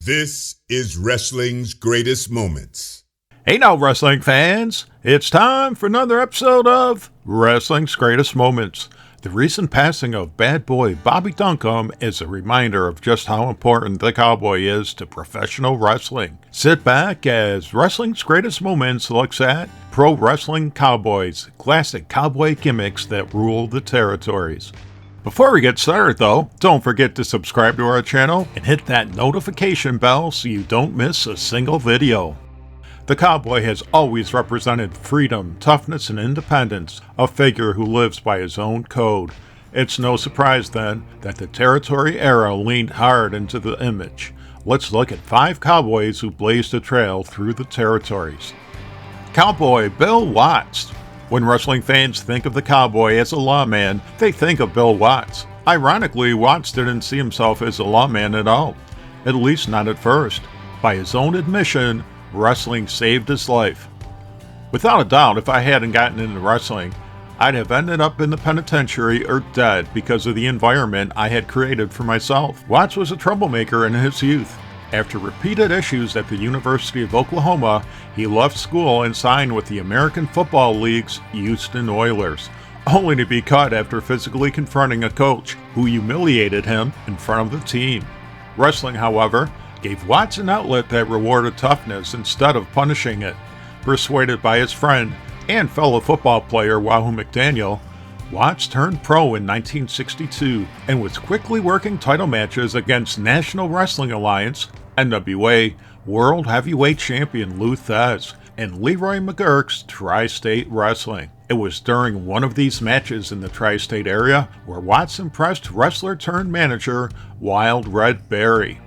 This is wrestling's greatest moments. Hey now, wrestling fans! It's time for another episode of Wrestling's Greatest Moments. The recent passing of bad boy Bobby Duncum is a reminder of just how important the Cowboy is to professional wrestling. Sit back as Wrestling's Greatest Moments looks at Pro Wrestling Cowboys, classic cowboy gimmicks that rule the territories. Before we get started though, don't forget to subscribe to our channel and hit that notification bell so you don't miss a single video. The Cowboy has always represented freedom, toughness, and independence, a figure who lives by his own code. It's no surprise then that the territory era leaned hard into the image. Let's look at 5 cowboys who blazed a trail through the territories. Cowboy Bill Watts. When wrestling fans think of the Cowboy as a lawman, they think of Bill Watts. Ironically, Watts didn't see himself as a lawman at all, at least not at first. By his own admission, wrestling saved his life. Without a doubt, if I hadn't gotten into wrestling, I'd have ended up in the penitentiary or dead because of the environment I had created for myself. Watts was a troublemaker in his youth. After repeated issues at the University of Oklahoma, he left school and signed with the American Football League's Houston Oilers, only to be cut after physically confronting a coach who humiliated him in front of the team. Wrestling, however, gave Watts an outlet that rewarded toughness instead of punishing it. Persuaded by his friend and fellow football player Wahoo McDaniel, Watts turned pro in 1962 and was quickly working title matches against National Wrestling Alliance, NWA, World Heavyweight Champion Lou Thesz, and Leroy McGuirk's Tri-State Wrestling. It was during one of these matches in the Tri-State area where Watts impressed wrestler-turned-manager Wild Red Barry.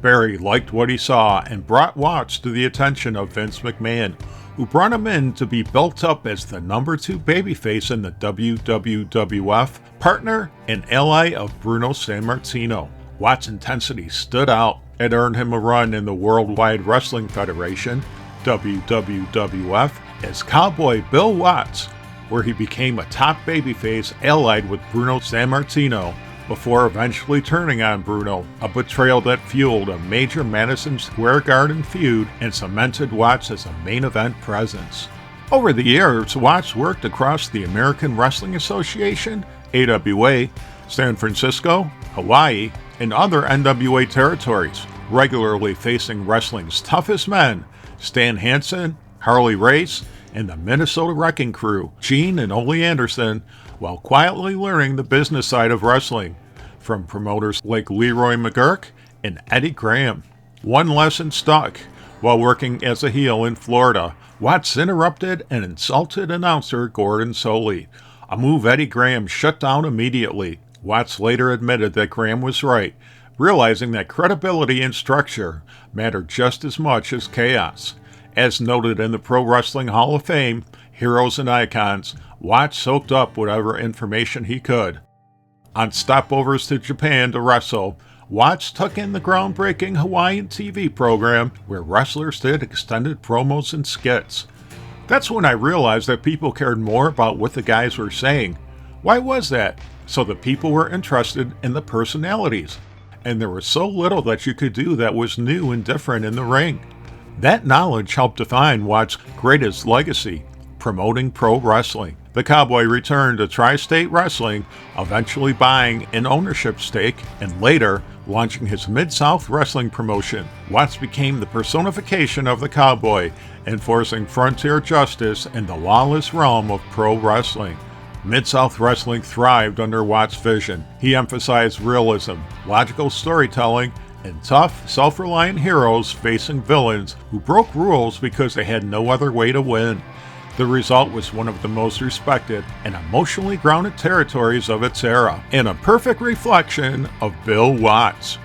Barry liked what he saw and brought Watts to the attention of Vince McMahon, who brought him in to be built up as the number 2 babyface in the WWF, partner and ally of Bruno Sammartino. Watts' intensity stood out and earned him a run in the Worldwide Wrestling Federation, WWF, as Cowboy Bill Watts, where he became a top babyface allied with Bruno Sammartino, before eventually turning on Bruno, a betrayal that fueled a major Madison Square Garden feud and cemented Watts as a main event presence. Over the years, Watts worked across the American Wrestling Association, AWA, San Francisco, Hawaii, and other NWA territories, regularly facing wrestling's toughest men, Stan Hansen, Harley Race, and the Minnesota Wrecking Crew, Gene and Ole Anderson, while quietly learning the business side of wrestling from promoters like Leroy McGuirk and Eddie Graham. One lesson stuck. While working as a heel in Florida, Watts interrupted and insulted announcer Gordon Solie, a move Eddie Graham shut down immediately. Watts later admitted that Graham was right, realizing that credibility and structure mattered just as much as chaos. As noted in the Pro Wrestling Hall of Fame, Heroes and Icons, Watts soaked up whatever information he could. On stopovers to Japan to wrestle, Watts took in the groundbreaking Hawaiian TV program where wrestlers did extended promos and skits. That's when I realized that people cared more about what the guys were saying. Why was that? So the people were interested in the personalities, and there was so little that you could do that was new and different in the ring. That knowledge helped define Watts' greatest legacy, promoting pro wrestling. The Cowboy returned to Tri-State Wrestling, eventually buying an ownership stake and later launching his Mid-South Wrestling promotion. Watts became the personification of the Cowboy, enforcing frontier justice in the lawless realm of pro wrestling. Mid-South Wrestling thrived under Watts' vision. He emphasized realism, logical storytelling, and tough, self-reliant heroes facing villains who broke rules because they had no other way to win. The result was one of the most respected and emotionally grounded territories of its era, and a perfect reflection of Bill Watts.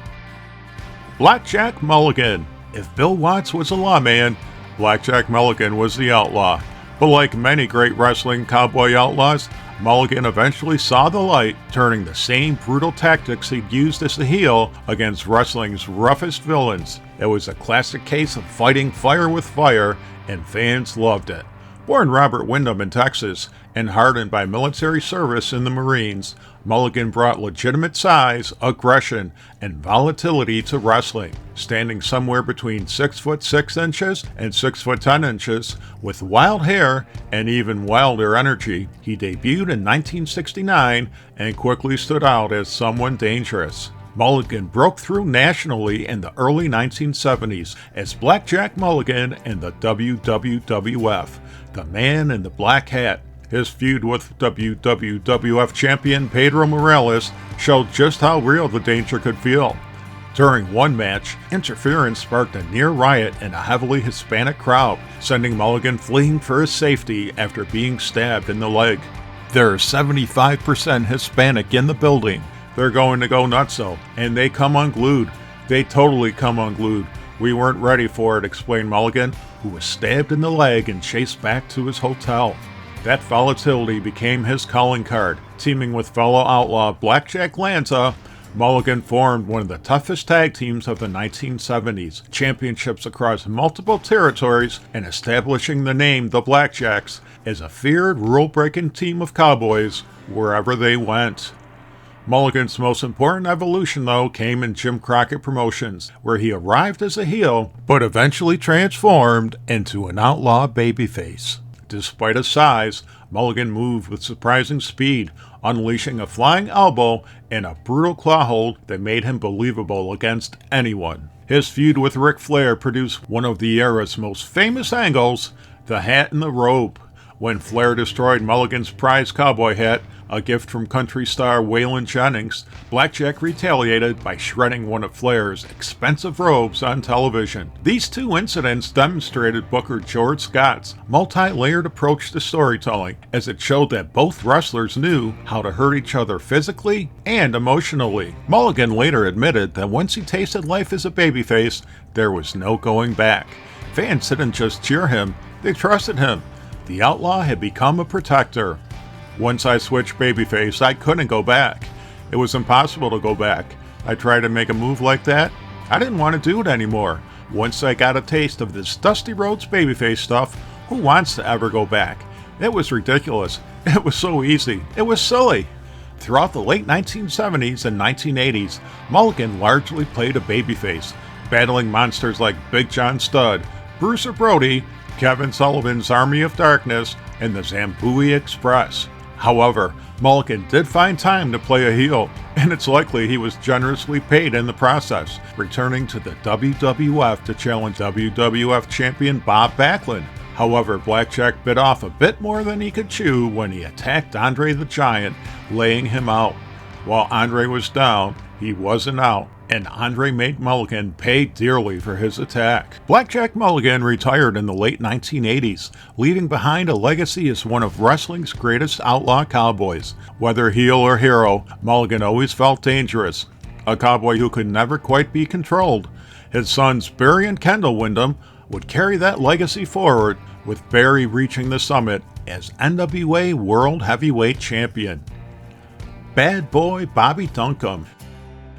Blackjack Mulligan. If Bill Watts was a lawman, Blackjack Mulligan was the outlaw. But like many great wrestling cowboy outlaws, Mulligan eventually saw the light, turning the same brutal tactics he'd used as a heel against wrestling's roughest villains. It was a classic case of fighting fire with fire, and fans loved it. Born Robert Wyndham in Texas and hardened by military service in the Marines, Mulligan brought legitimate size, aggression, and volatility to wrestling. Standing somewhere between 6 foot 6 inches and 6 foot 10 inches, with wild hair and even wilder energy, he debuted in 1969 and quickly stood out as someone dangerous. Mulligan broke through nationally in the early 1970s as Blackjack Mulligan in the WWF, the man in the black hat. His feud with WWF champion Pedro Morales showed just how real the danger could feel. During one match, interference sparked a near riot in a heavily Hispanic crowd, sending Mulligan fleeing for his safety after being stabbed in the leg. There's 75% Hispanic in the building. They're going to go nutso, and they come unglued. They totally come unglued. We weren't ready for it, explained Mulligan, who was stabbed in the leg and chased back to his hotel. That volatility became his calling card. Teaming with fellow outlaw Blackjack Lanza, Mulligan formed one of the toughest tag teams of the 1970s, championships across multiple territories, and establishing the name the Blackjacks as a feared rule-breaking team of cowboys wherever they went. Mulligan's most important evolution, though, came in Jim Crockett Promotions, where he arrived as a heel, but eventually transformed into an outlaw babyface. Despite his size, Mulligan moved with surprising speed, unleashing a flying elbow and a brutal claw hold that made him believable against anyone. His feud with Ric Flair produced one of the era's most famous angles, the hat and the rope. When Flair destroyed Mulligan's prized cowboy hat, a gift from country star Waylon Jennings, Blackjack retaliated by shredding one of Flair's expensive robes on television. These two incidents demonstrated Booker George Scott's multi-layered approach to storytelling, as it showed that both wrestlers knew how to hurt each other physically and emotionally. Mulligan later admitted that once he tasted life as a babyface, there was no going back. Fans didn't just cheer him, they trusted him. The outlaw had become a protector. Once I switched babyface, I couldn't go back. It was impossible to go back. I tried to make a move like that. I didn't want to do it anymore. Once I got a taste of this Dusty Rhodes babyface stuff, who wants to ever go back? It was ridiculous. It was so easy. It was silly. Throughout the late 1970s and 1980s, Mulligan largely played a babyface, battling monsters like Big John Studd, Bruiser Brody, Kevin Sullivan's Army of Darkness, and the Zambui Express. However, Mulligan did find time to play a heel, and it's likely he was generously paid in the process, returning to the WWF to challenge WWF champion Bob Backlund. However, Blackjack bit off a bit more than he could chew when he attacked Andre the Giant, laying him out. While Andre was down, he wasn't out, and Andre made Mulligan pay dearly for his attack. Blackjack Mulligan retired in the late 1980s, leaving behind a legacy as one of wrestling's greatest outlaw cowboys. Whether heel or hero, Mulligan always felt dangerous, a cowboy who could never quite be controlled. His sons Barry and Kendall Wyndham would carry that legacy forward, with Barry reaching the summit as NWA World Heavyweight Champion. Bad boy Bobby Duncum.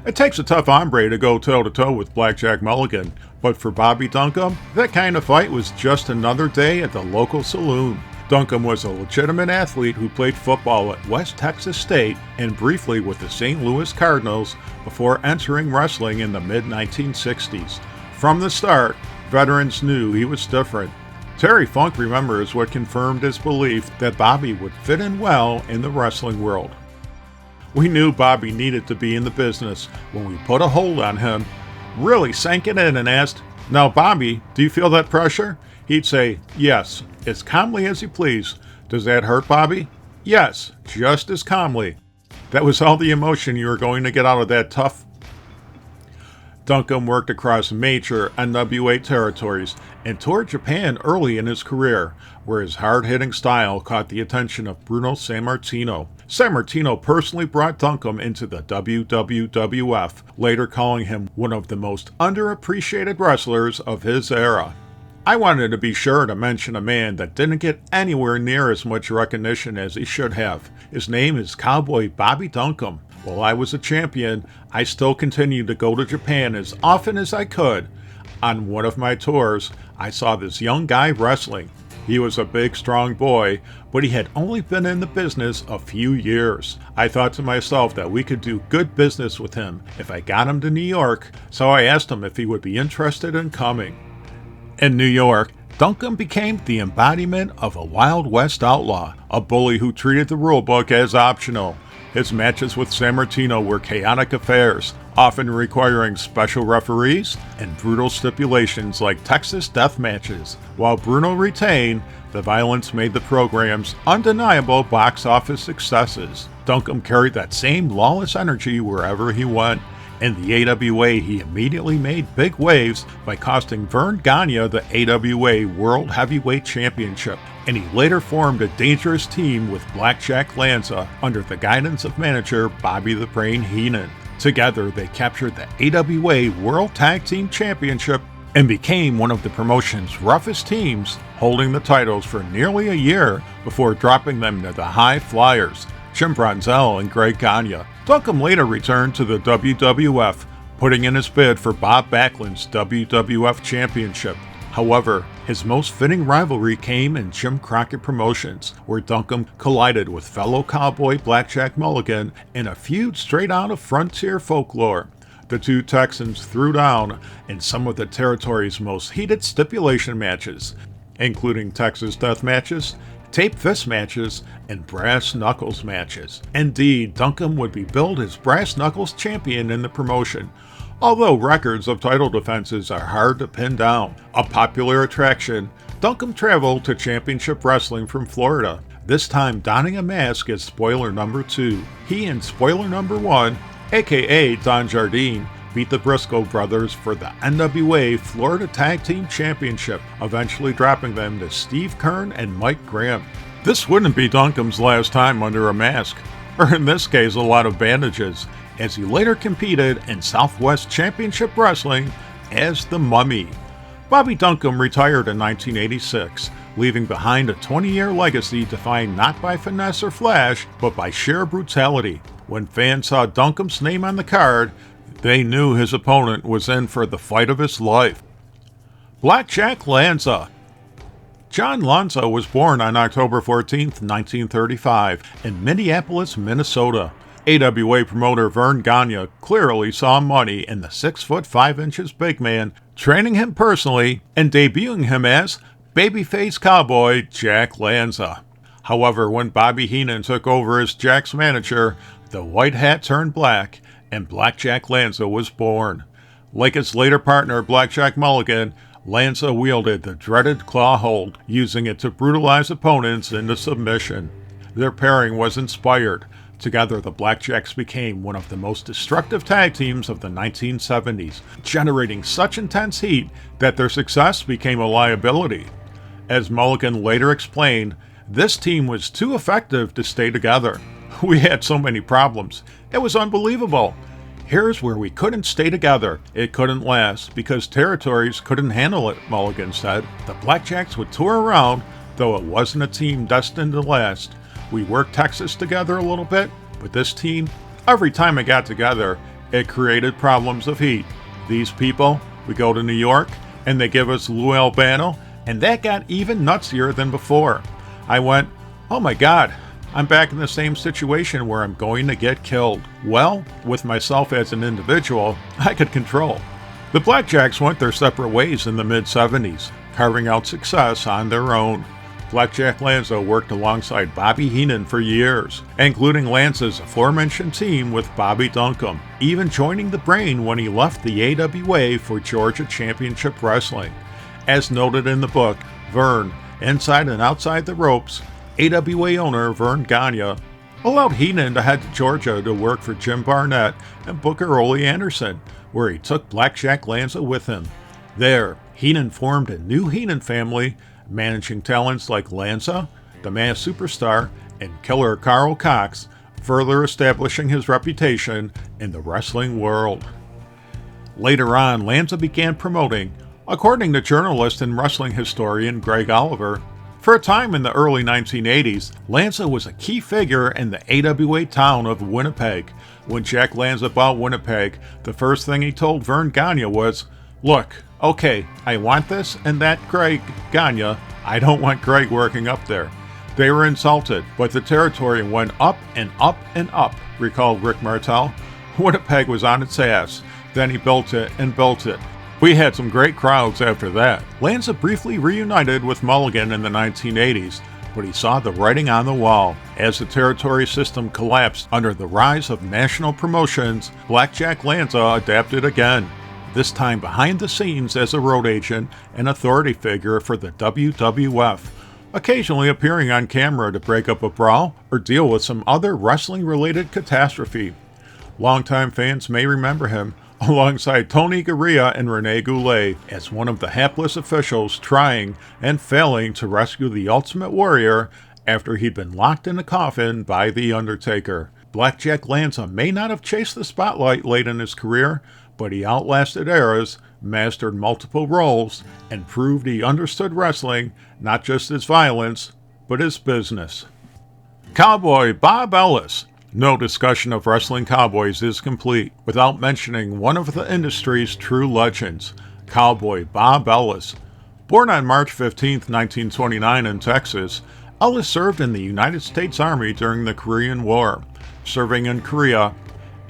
It takes a tough hombre to go toe-to-toe with Blackjack Mulligan, but for Bobby Duncum, that kind of fight was just another day at the local saloon. Duncum was a legitimate athlete who played football at West Texas State and briefly with the St. Louis Cardinals before entering wrestling in the mid-1960s. From the start, veterans knew he was different. Terry Funk remembers what confirmed his belief that Bobby would fit in well in the wrestling world. We knew Bobby needed to be in the business when we put a hold on him, really sank it in and asked, "Now Bobby, do you feel that pressure?" He'd say, "Yes," as calmly as you please. "Does that hurt, Bobby?" "Yes," just as calmly. That was all the emotion you were going to get out of that tough. Duncum worked across major NWA territories and toured Japan early in his career, where his hard-hitting style caught the attention of Bruno Sammartino. Sammartino personally brought Duncum into the WWF, later calling him one of the most underappreciated wrestlers of his era. I wanted to be sure to mention a man that didn't get anywhere near as much recognition as he should have. His name is Cowboy Bobby Duncum. While I was a champion, I still continued to go to Japan as often as I could. On one of my tours, I saw this young guy wrestling. He was a big, strong boy, but he had only been in the business a few years. I thought to myself that we could do good business with him if I got him to New York, so I asked him if he would be interested in coming. In New York, Duncum became the embodiment of a Wild West outlaw, a bully who treated the rulebook as optional. His matches with Sammartino were chaotic affairs, often requiring special referees and brutal stipulations like Texas death matches. While Bruno retained, the violence made the programs undeniable box office successes. Duncum carried that same lawless energy wherever he went. In the AWA, he immediately made big waves by costing Vern Gagne the AWA World Heavyweight Championship, and he later formed a dangerous team with Blackjack Lanza under the guidance of manager Bobby the Brain Heenan. Together, they captured the AWA World Tag Team Championship and became one of the promotion's roughest teams, holding the titles for nearly a year before dropping them to the High Flyers, Jim Brunzell and Greg Gagne. Duncum later returned to the WWF, putting in his bid for Bob Backlund's WWF Championship. However, his most fitting rivalry came in Jim Crockett Promotions, where Duncum collided with fellow cowboy Blackjack Mulligan in a feud straight out of frontier folklore. The two Texans threw down in some of the territory's most heated stipulation matches, including Texas death matches, tape fist matches, and brass knuckles matches. Indeed, Duncum would be billed as brass knuckles champion in the promotion, although records of title defenses are hard to pin down. A popular attraction, Duncum traveled to championship wrestling from Florida, this time donning a mask as spoiler number 2. He and spoiler number 1, aka Don Jardine, beat the Briscoe brothers for the NWA Florida Tag Team Championship, eventually dropping them to Steve Kern and Mike Graham. This wouldn't be Duncum's last time under a mask, or in this case a lot of bandages, as he later competed in Southwest Championship Wrestling as the Mummy. Bobby Duncum retired in 1986, leaving behind a 20-year legacy defined not by finesse or flash, but by sheer brutality. When fans saw Duncum's name on the card, they knew his opponent was in for the fight of his life. Blackjack Lanza. John Lanza was born on October 14, 1935, in Minneapolis, Minnesota. AWA promoter Vern Gagne clearly saw money in the 6'5" big man, training him personally and debuting him as babyface cowboy Jack Lanza. However, when Bobby Heenan took over as Jack's manager, the white hat turned black, and Blackjack Lanza was born. Like his later partner Blackjack Mulligan, Lanza wielded the dreaded claw hold, using it to brutalize opponents into submission. Their pairing was inspired. Together, the Blackjacks became one of the most destructive tag teams of the 1970s, generating such intense heat that their success became a liability. As Mulligan later explained, this team was too effective to stay together. We had so many problems. It was unbelievable. Here's where we couldn't stay together. It couldn't last because territories couldn't handle it, Mulligan said. The Blackjacks would tour around, though it wasn't a team destined to last. We worked Texas together a little bit, but this team, every time it got together, it created problems of heat. These people, we go to New York, and they give us Lou Albano, and that got even nutsier than before. I went, oh my God, I'm back in the same situation where I'm going to get killed. Well, with myself as an individual, I could control. The Blackjacks went their separate ways in the mid-70s, carving out success on their own. Blackjack Lanza worked alongside Bobby Heenan for years, including Lanza's aforementioned team with Bobby Duncum, even joining the Brain when he left the AWA for Georgia Championship Wrestling. As noted in the book, Vern, Inside and Outside the Ropes, AWA owner Vern Gagne allowed Heenan to head to Georgia to work for Jim Barnett and Booker Ole Anderson, where he took Blackjack Lanza with him. There, Heenan formed a new Heenan family, managing talents like Lanza, the Masked Superstar, and Killer Carl Cox, further establishing his reputation in the wrestling world. Later on, Lanza began promoting, according to journalist and wrestling historian Greg Oliver. For a time in the early 1980s, Lanza was a key figure in the AWA town of Winnipeg. When Jack Lanza bought Winnipeg, the first thing he told Vern Gagne was, "Look, okay, I want this and that, Greg Gagne. I don't want Greg working up there. They were insulted, but the territory went up and up and up, recalled Rick Martel. Winnipeg was on its ass. Then he built it and built it. We had some great crowds after that. Lanza briefly reunited with Mulligan in the 1980s, but he saw the writing on the wall. As the territory system collapsed under the rise of national promotions, Blackjack Lanza adapted again, this time behind the scenes as a road agent and authority figure for the WWF, occasionally appearing on camera to break up a brawl or deal with some other wrestling-related catastrophe. Longtime fans may remember him alongside Tony Garea and Rene Goulet as one of the hapless officials trying and failing to rescue the Ultimate Warrior after he'd been locked in a coffin by The Undertaker. Blackjack Lanza may not have chased the spotlight late in his career, but he outlasted eras, mastered multiple roles, and proved he understood wrestling, not just as violence, but as business. Cowboy Bob Ellis. No discussion of wrestling cowboys is complete without mentioning one of the industry's true legends, Cowboy Bob Ellis. Born on March 15, 1929 in Texas, Ellis served in the United States Army during the Korean War, serving in Korea,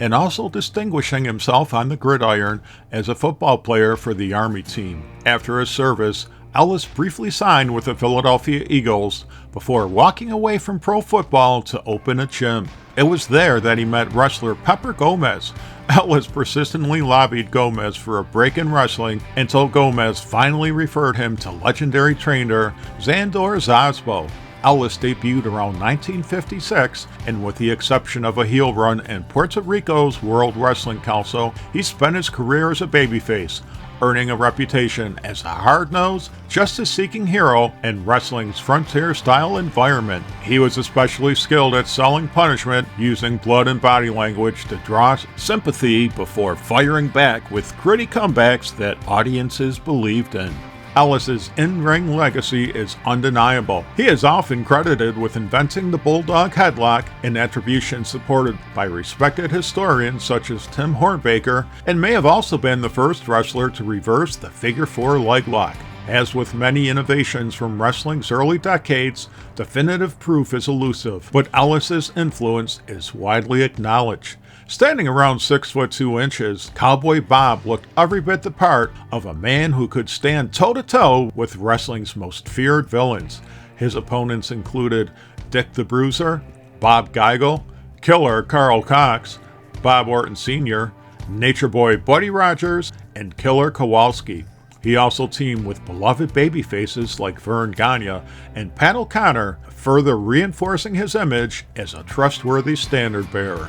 and also distinguishing himself on the gridiron as a football player for the Army team. After his service, Ellis briefly signed with the Philadelphia Eagles before walking away from pro football to open a gym. It was there that he met wrestler Pepper Gomez. Ellis persistently lobbied Gomez for a break in wrestling until Gomez finally referred him to legendary trainer Xandor Zazbo. Ellis debuted around 1956, and with the exception of a heel run in Puerto Rico's World Wrestling Council, he spent his career as a babyface, earning a reputation as a hard-nosed, justice-seeking hero in wrestling's frontier-style environment. He was especially skilled at selling punishment, using blood and body language to draw sympathy before firing back with gritty comebacks that audiences believed in. Ellis's in-ring legacy is undeniable. He is often credited with inventing the Bulldog headlock, an attribution supported by respected historians such as Tim Hornbaker, and may have also been the first wrestler to reverse the figure 4 leg lock. As with many innovations from wrestling's early decades, definitive proof is elusive, but Ellis's influence is widely acknowledged. Standing around 6'2", Cowboy Bob looked every bit the part of a man who could stand toe-to-toe with wrestling's most feared villains. His opponents included Dick the Bruiser, Bob Geigel, Killer Carl Cox, Bob Orton Sr., Nature Boy Buddy Rogers, and Killer Kowalski. He also teamed with beloved babyfaces like Vern Gagne and Pat O'Connor, further reinforcing his image as a trustworthy standard-bearer.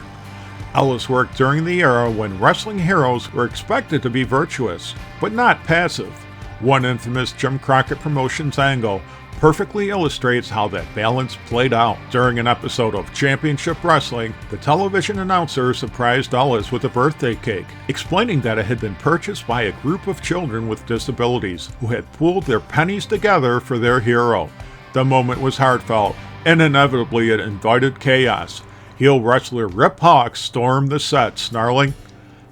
Ellis worked during the era when wrestling heroes were expected to be virtuous, but not passive. One infamous Jim Crockett Promotions angle perfectly illustrates how that balance played out. During an episode of Championship Wrestling, the television announcer surprised Ellis with a birthday cake, explaining that it had been purchased by a group of children with disabilities who had pooled their pennies together for their hero. The moment was heartfelt, and inevitably it invited chaos. Heel wrestler Rip Hawks stormed the set, snarling,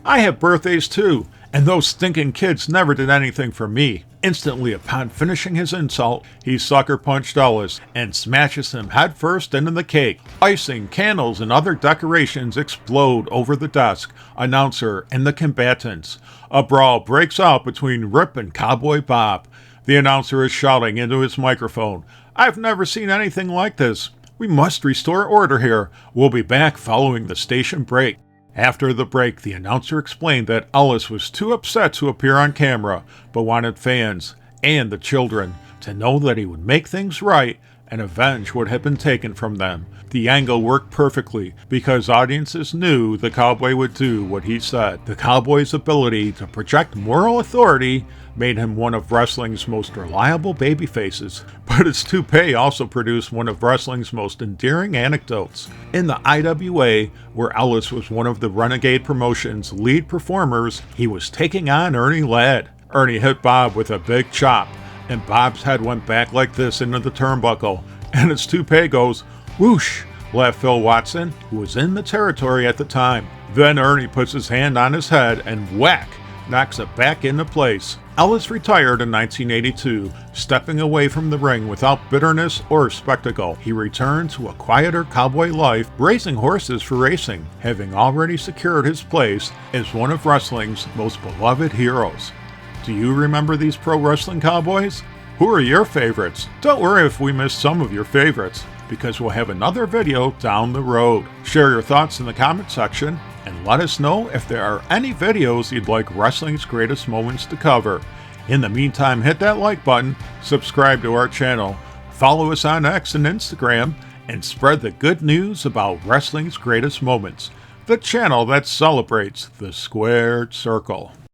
"I have birthdays too, and those stinking kids never did anything for me." Instantly upon finishing his insult, he sucker punched Ellis and smashes him headfirst into the cake. Icing, candles, and other decorations explode over the desk, announcer, and the combatants. A brawl breaks out between Rip and Cowboy Bob. The announcer is shouting into his microphone, "I've never seen anything like this. We must restore order here. We'll be back following the station break." After the break, the announcer explained that Ellis was too upset to appear on camera, but wanted fans, and the children, to know that he would make things right and avenge what had been taken from them. The angle worked perfectly because audiences knew the Cowboy would do what he said. The Cowboy's ability to project moral authority made him one of wrestling's most reliable babyfaces, but his toupee also produced one of wrestling's most endearing anecdotes. In the IWA, where Ellis was one of the Renegade Promotions' lead performers, he was taking on Ernie Ladd. Ernie hit Bob with a big chop, and Bob's head went back like this into the turnbuckle, and his toupee goes, "Whoosh," laughed Phil Watson, who was in the territory at the time. Then Ernie puts his hand on his head and whack, knocks it back into place. Ellis retired in 1982, stepping away from the ring without bitterness or spectacle. He returned to a quieter cowboy life, raising horses for racing, having already secured his place as one of wrestling's most beloved heroes. Do you remember these pro wrestling cowboys? Who are your favorites? Don't worry if we missed some of your favorites, because we'll have another video down the road. Share your thoughts in the comment section, and let us know if there are any videos you'd like Wrestling's Greatest Moments to cover. In the meantime, hit that like button, subscribe to our channel, follow us on X and Instagram, and spread the good news about Wrestling's Greatest Moments, the channel that celebrates the squared circle.